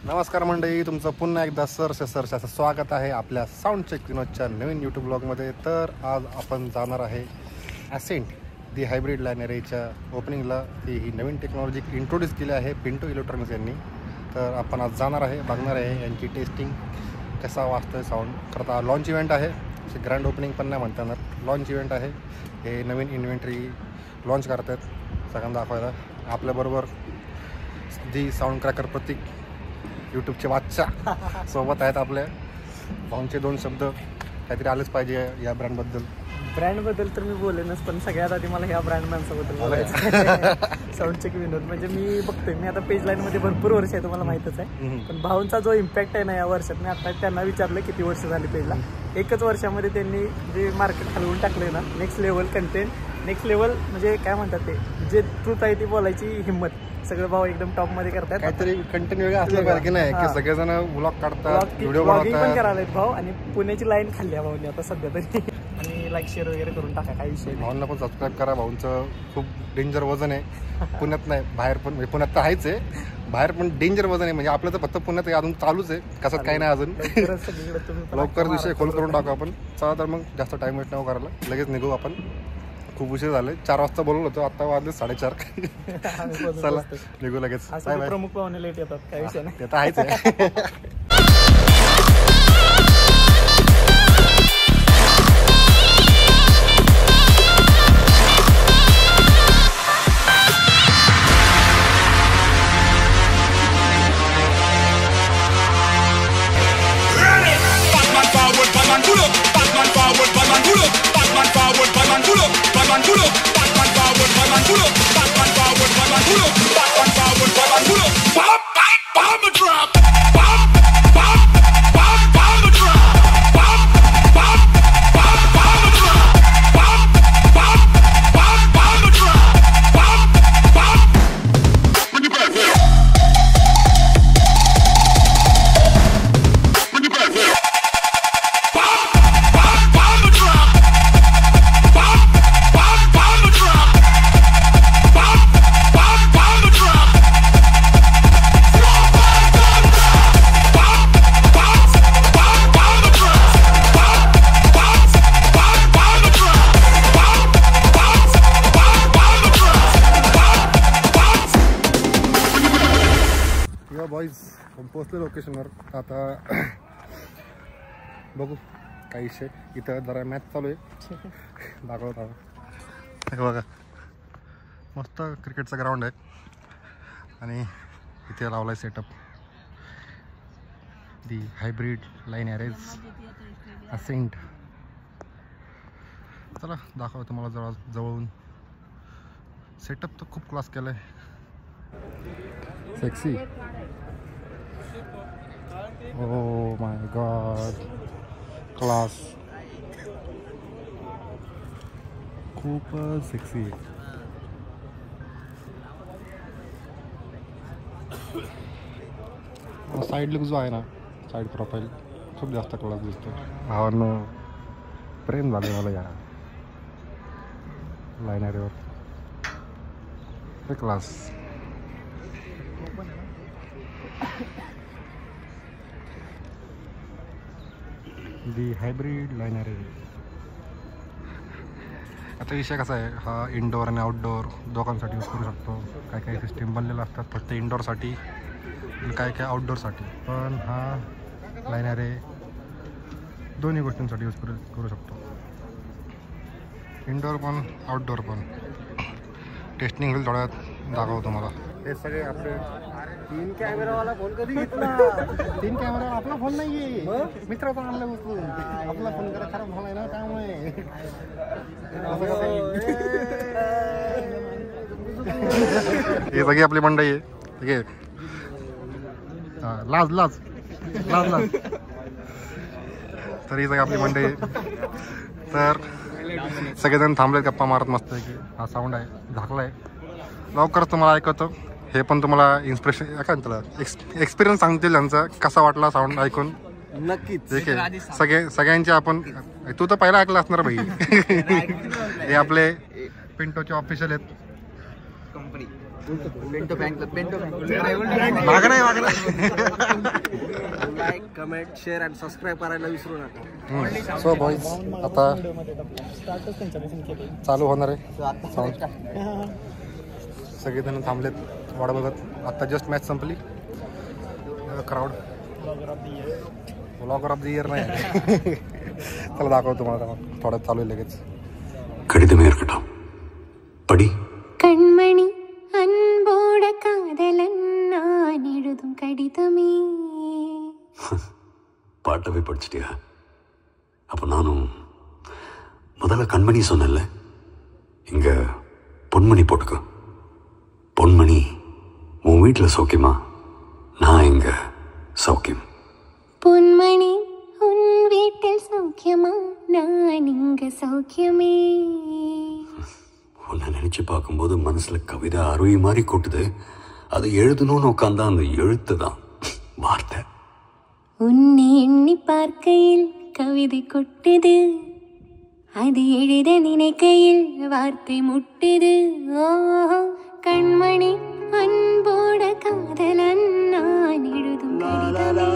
नमस्कार मंडळी, तुमचं पुन्हा एकदा सरचं स्वागत आहे आपल्या साऊंड चेक विनोदच्या नवीन यूट्यूब ब्लॉगमध्ये. तर आज आपण जाणार आहे ॲसेंट दी हायब्रिड लायनरीच्या ओपनिंगला. ही नवीन टेक्नॉलॉजी इंट्रोड्यूस केली आहे पिंटो इलेक्ट्रॉनिक्स यांनी. तर आपण आज जाणार आहे, बघणार आहे यांची टेस्टिंग कसा वाजतोय साऊंड. करता लॉन्च इव्हेंट आहे, ग्रँड ओपनिंग पण नाही म्हणता येणार, लॉन्च इव्हेंट आहे. हे नवीन इन्व्हेंटरी लॉन्च करत आहेत सगळ्यांना दाखवायला. आपल्याबरोबर दी साऊंड क्रॅकर प्रतीक यूट्यूबचे बादशाह सोबत आहेत. आपल्या भाऊंचे दोन शब्द काहीतरी आलेच पाहिजे या ब्रँडबद्दल. तर मी बोलेनच, पण सगळ्यात आधी मला ह्या ब्रँड माणसाबद्दल बोलायचं. साऊंड चेक विनोद म्हणजे मी बघतोय, मी आता पेज लाईनमध्ये भरपूर वर्ष आहे, तुम्हाला माहीतच आहे. पण भाऊंचा जो इम्पॅक्ट आहे ना या वर्षात, मी आता त्यांना विचारलं किती वर्ष झाली पेजला. एकच वर्षामध्ये त्यांनी जे मार्केट हलवून टाकलंय ना, next level content, next level म्हणजे काय म्हणतात ते, जे ट्रूथ आहे ती बोलायची हिंमत, सगळं भाऊ एकदम टॉप मध्ये करतात. काहीतरी कंटेंट वेगळं असलं पाहिजे की नाही, की सगळेजण व्लॉग काढतात, व्हिडिओ पण करायला भाऊ. आणि पुण्याची लाईन खाल्ली आहे भाऊने आता सध्या तरी. आणि लाईक शेअर वगैरे करून टाका, काही विषय नाही. भाऊंना पण सबस्क्राईब करा. भाऊंचं खूप डेंजर वजन आहे, पुण्यात नाही बाहेर पण, म्हणजे पुण्यात तर आहेच आहे, बाहेर पण डेंजर वजन आहे. म्हणजे आपलं तर फक्त पुण्यात अजून चालूच आहे, कसं काही नाही अजून. लवकर विषय खोल करून टाकू आपण. चला तर मग जास्त टाइम वेस्ट नको करायला, लगेच निघू आपण. खूप उशीर झाले, 4 वाजता बोलवलं होतं, आता वाजले 4:30. चला निघू लगेच. प्रमुख पाहुणे लेट येतात, काही विषय नाही. ते तर आहेच आहे. बॉईज पोचले लोकेशनवर. आता बघू काही विषय. इथं जरा मॅच चालू आहे, दाखवत आहोत. बघा मस्त क्रिकेटचा ग्राउंड आहे आणि इथे लावला आहे सेटअप दी हायब्रिड लायनरीज ॲसेंट. चला दाखवा तुम्हाला जवळून. सेटअप तर खूप क्लास केलं आहे, sexy. Oh my god, class, खूप सेक्सी. साईड लुक जो आहे ना, साईड प्रोफाईल खूप जास्त क्लास दिसतो. भावांनो प्रेम झाले मला या लायनरीवर, क्लास. दी हायब्रिड लायनरी. आता विषय कसा आहे, हा इनडोअर आणि आउटडोअर दोघांसाठी यूज करू शकतो. काही काही सिस्टीम बनलेल्या असतात फक्त इनडोअरसाठी आणि काही काही आउटडोअरसाठी. पण हा लायनरी दोन्ही गोष्टींसाठी यूज करू शकतो, इनडोअर पण आउटडोअर पण. टेस्टिंग होईल थोड्यात, दाखवतो तुम्हाला. हे सगळे आपले 3 कॅमेरावाला फोन कधी घेतला. 3 कॅमेरा आपला फोन नाही आहे, मित्राचा आणला उचलून. आपला फोन करा खराब झालाय ना, त्यामुळे. हे सगळी आपली मंडळी आहे, ठीक आहे. लाज लाज लाज लाज. तर ही सगळी आपली मंडळी आहे. तर सगळेजण थांबलेत गप्पा मारत मस्त आहे की हा साऊंड आहे, झाकला आहे. लवकरच तुम्हाला ऐकवतो. हे पण तुम्हाला इन्स्पिरेशन काय म्हणतात, एक्सपिरियन्स सांगतील त्यांचा कसा वाटला साऊंड ऐकून. नक्कीच. ठीक आहे, सगळ्यांचे आपण, तू तर पहिला ऐकला असणार भाई. हे आपले पिंटोचे ऑफिशियल आहेत. कंपनी पेंटो बँक मागं नाही कमेंट शेअर आणि सबस्क्राईब करायला विसरू नका. सो बॉईज आता स्टार्टच त्यांच्यापासून केले. चालू होणार आहे साऊंड. सगळेजण थांबलेत वाट बघत. आता जस्ट मॅच संपली. Crowd blogger of the year नाही. चला दाखवतो तुम्हाला थोडं चालू आहे लगेच. கடிதமே இருக்கட்டும் படி. கண்மணி அன்போட காதலன் நான் எழுதும் கடிதமே. பாட்டவே படிச்சிட்டியா? அப்போ நானும் முதல்ல கண்மணி சொன்னேன்ல, இங்க பொன்மணி போட்டுக்கோ. பொன்மணி உன் வீட்டில் சௌக்கியமா? நான் இங்க சௌக்கியம். பொன்மணி உன் வீட்டில் சௌக்கியமா? நான் இங்க சௌக்கியமே. உன்னை நினைச்சு பார்க்கும்போது மனசுல கவிதை அருவி மாதிரி கொட்டுது. அதை எழுதணும்னு உட்காந்தா அந்த எழுத்து தான் வார்த்தை. உன்னை எண்ணி பார்க்கையில் கவிதை கொட்டுது, அது எழுத நினைக்கையில் வார்த்தை முட்டுது. ஓஹோ கண்மணி அன்போட காதலன் நான் எழுதும் கடிதமே.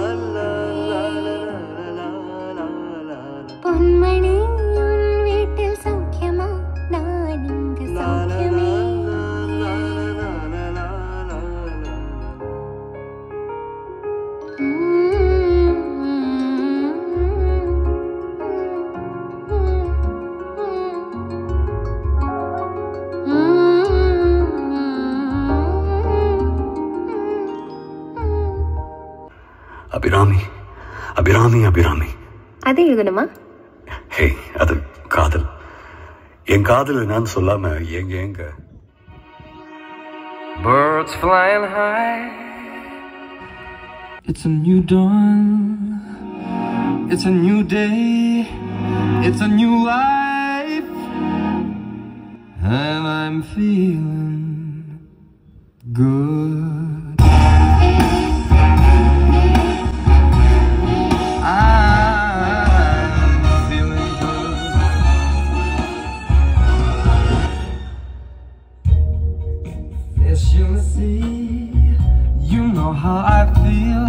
பொன்மணி உன் வீட்டில் சௌக்கியமா? நான் இங்கு சௌக்கியமே. அபிராமி அபிராமி அபிராமி. அது எழுதணுமா? ஹே, அது காதல். என் காதல் நான் சொல்லாம எங்க எங்க. Birds flying high. It's a new dawn. It's a new day. It's a new life. And I'm feeling good. You see, you know how I feel.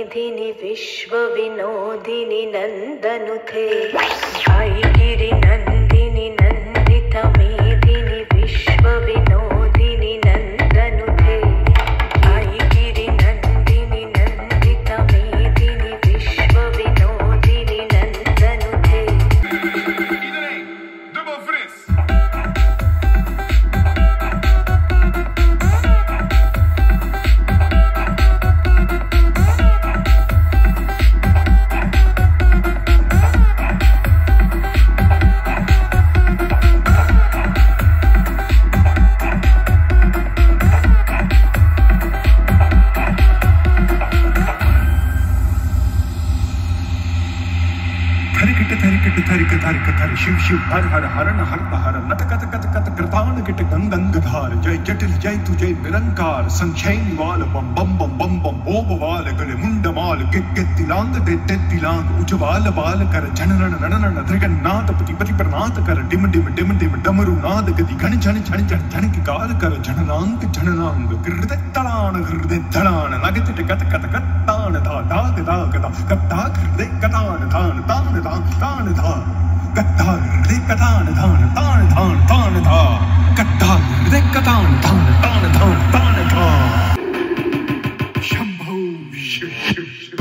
मेधिनि विश्वविनोदिनि नन्दनुते आई गिरि नन्दिनि नन्दित मेधिनि विश्वविनोदिनि नन्दनुते आई गिरि नन्दिनि नन्दित मेधिनि विश्वविनोदिनि नन्दनुते शिव शिव हर हर हरण हर हर नट कत कत कत कृतान किट गंगंगधार जय जटिल जय तु जय निरंकार संशय वाल बम बम बम बम बम ओम वाल गले मुंड माल गितिलांग दे तिलांग उजवाल बाल कर जननन नननन धृगन्नाथ पति पति प्रनाथ कर डिम डिम डिम डिम डमरु नाद गति घन झन झन झन झन की कार कर जननांग जननांग हृदय तलान लगत कत कत कतान धा दाग दाग दा कता हृदय कतान धान तान धान तान धा कत्ता हृदय कतान धान तान धान तान धा कत्ता हृदय कतान धान तान धान तान धा शंभो शिव शिव शिव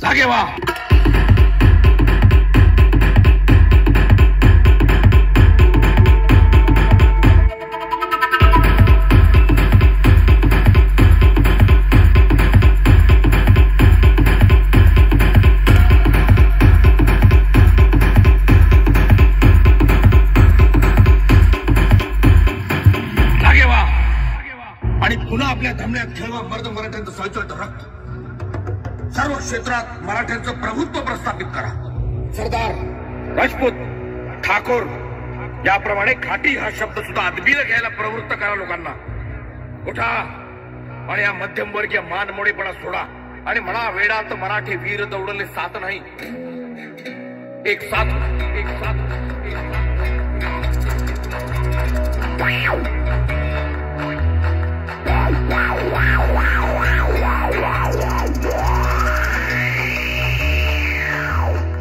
जागे वा मर्द मराठ्यांचं सळसळतं रक्त सर्व क्षेत्रात मराठ्यांचं प्रभुत्व प्रस्थापित करा. सरदार राजपूत ठाकोर याप्रमाणे घाटी हा शब्द सुद्धा अदबीने घ्यायला प्रवृत्त करा लोकांना. उठा आणि या मध्यमवर्गीय मानमोडेपणा सोडा आणि म्हणा वेडात मराठी वीर दौडले साथ नाही एक साथ एक साथ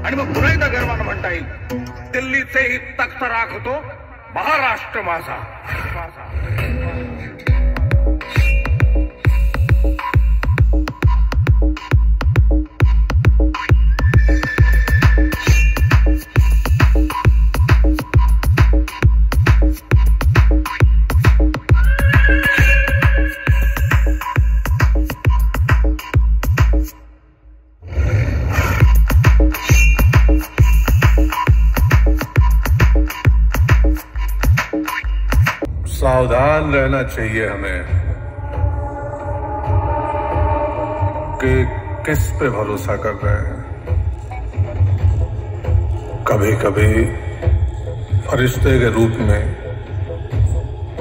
आणि मग पुन्हा एकदा गर्वानं म्हणता येईल दिल्लीचे ही तख्त राखतो महाराष्ट्र माझा. सावधान रहना चाहिए हमें कि किस पे भरोसा कर रहे हैं. कभी कभी फरिश्ते के रूप में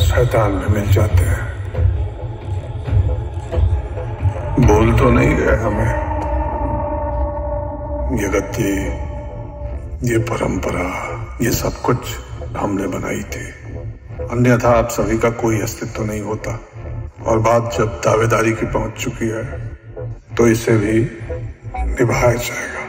शैतान भी मिल जाते हैं. बोल तो नहीं गए हमें. ये गद्दी, ये परंपरा, ये सब कुछ हमने बनाई थी. अन्यथा आप सभी का कोई अस्तित्व नहीं होता. और बात जब दावेदारी की पहुंच चुकी है तो इसे भी निभाया जाएगा.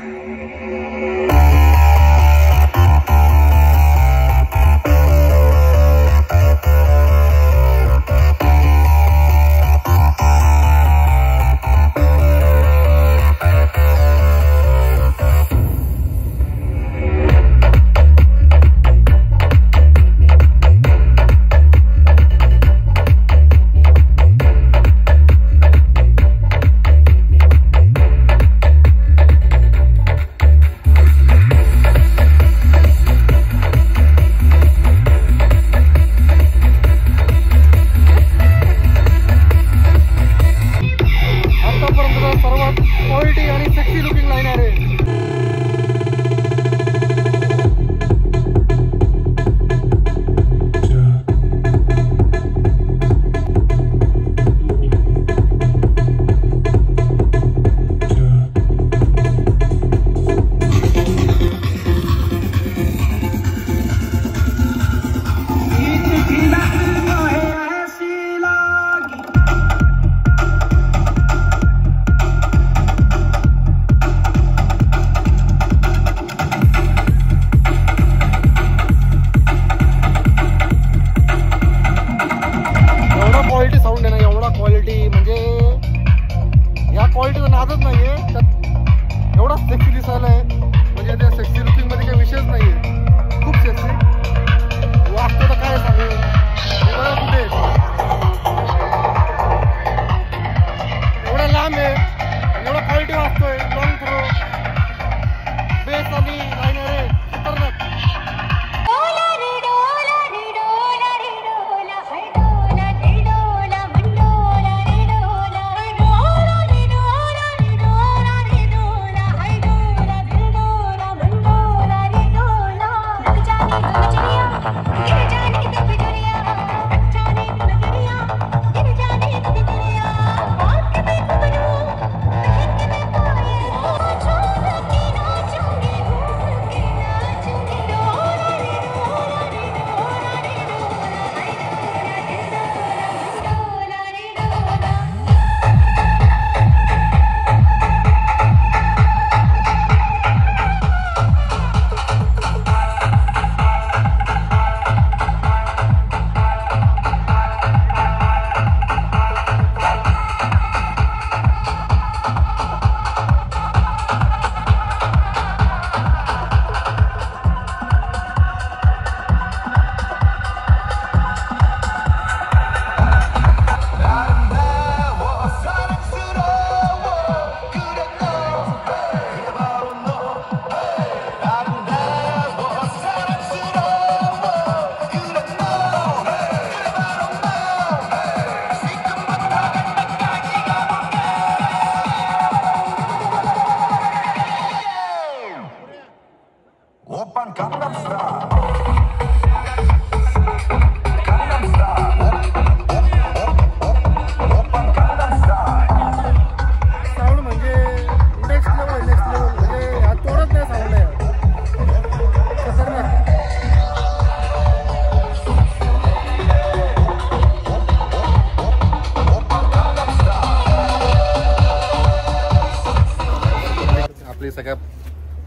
सगळ्या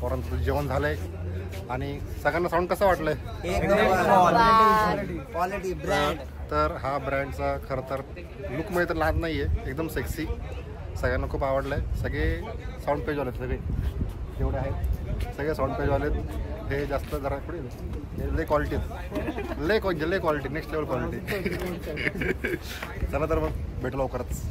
पोरांचं जेवण झालंय आणि सगळ्यांना साऊंड कसं वाटलंय? Quality brand. तर हा ब्रँडचा खरं तर लुकमध्ये तर लहान नाही आहे, एकदम सेक्सी, सगळ्यांना खूप आवडलं आहे. सगळे साऊंड पेजवाले आहेत, सगळे जेवढे आहेत सगळे साऊंड पेजवाले आहेत. हे जास्त जरा पुढे लय क्वालिटी लय क्वालिटी नेक्स्ट लेवल क्वालिटी. चला तर मग भेटू लवकरच.